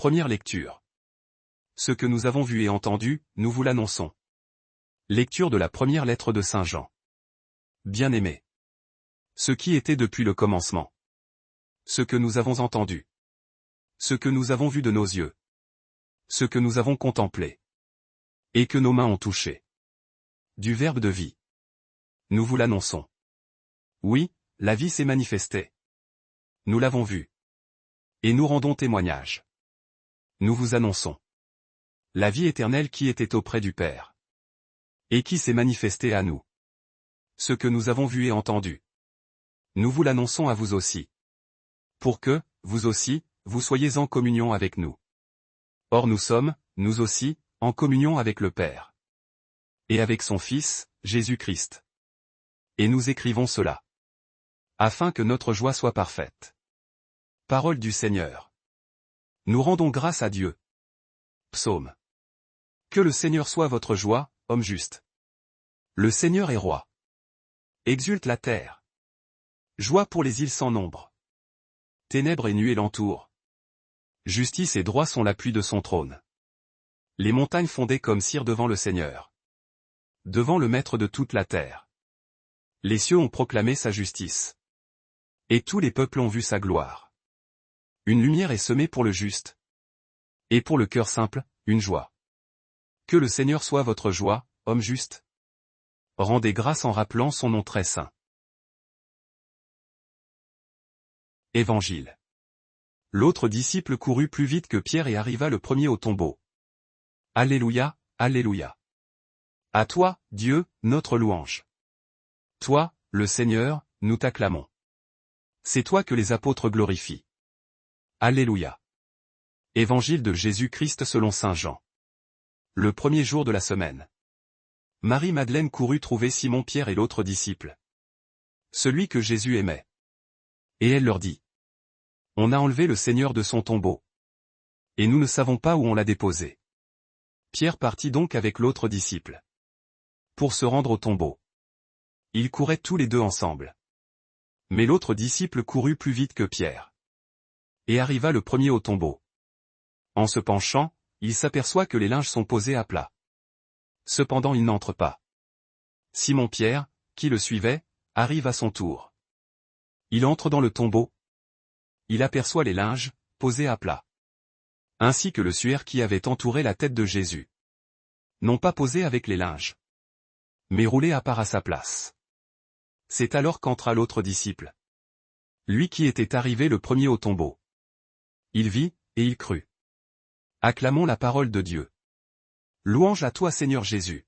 Première lecture. Ce que nous avons vu et entendu, nous vous l'annonçons. Lecture de la première lettre de Saint Jean. Bien-aimés. Ce qui était depuis le commencement. Ce que nous avons entendu. Ce que nous avons vu de nos yeux. Ce que nous avons contemplé. Et que nos mains ont touché. Du Verbe de vie. Nous vous l'annonçons. Oui, la vie s'est manifestée. Nous l'avons vue. Et nous rendons témoignage. Nous vous annonçons. La vie éternelle qui était auprès du Père. Et qui s'est manifestée à nous. Ce que nous avons vu et entendu. Nous vous l'annonçons à vous aussi. Pour que, vous aussi, vous soyez en communion avec nous. Or nous sommes, nous aussi, en communion avec le Père. Et avec son Fils, Jésus-Christ. Et nous écrivons cela. Afin que notre joie soit parfaite. Parole du Seigneur. Nous rendons grâce à Dieu. Psaume. Que le Seigneur soit votre joie, homme juste. Le Seigneur est roi. Exulte la terre. Joie pour les îles sans nombre. Ténèbres et nuées l'entourent. Justice et droit sont l'appui de son trône. Les montagnes fondaient comme cire devant le Seigneur. Devant le Maître de toute la terre. Les cieux ont proclamé sa justice. Et tous les peuples ont vu sa gloire. Une lumière est semée pour le juste. Et pour le cœur simple, une joie. Que le Seigneur soit votre joie, homme juste. Rendez grâce en rappelant son nom très saint. Évangile. L'autre disciple courut plus vite que Pierre et arriva le premier au tombeau. Alléluia, Alléluia. À toi, Dieu, notre louange. Toi, le Seigneur, nous t'acclamons. C'est toi que les apôtres glorifient. Alléluia. Évangile de Jésus-Christ selon Saint Jean. Le premier jour de la semaine. Marie-Madeleine courut trouver Simon-Pierre et l'autre disciple. Celui que Jésus aimait. Et elle leur dit. On a enlevé le Seigneur de son tombeau. Et nous ne savons pas où on l'a déposé. Pierre partit donc avec l'autre disciple. Pour se rendre au tombeau. Ils couraient tous les deux ensemble. Mais l'autre disciple courut plus vite que Pierre. Et arriva le premier au tombeau. En se penchant, il s'aperçoit que les linges sont posés à plat. Cependant il n'entre pas. Simon-Pierre, qui le suivait, arrive à son tour. Il entre dans le tombeau. Il aperçoit les linges, posés à plat. Ainsi que le suaire qui avait entouré la tête de Jésus. Non pas posé avec les linges. Mais roulé à part à sa place. C'est alors qu'entra l'autre disciple. Lui qui était arrivé le premier au tombeau. Il vit, et il crut. Acclamons la parole de Dieu. Louange à toi Seigneur Jésus.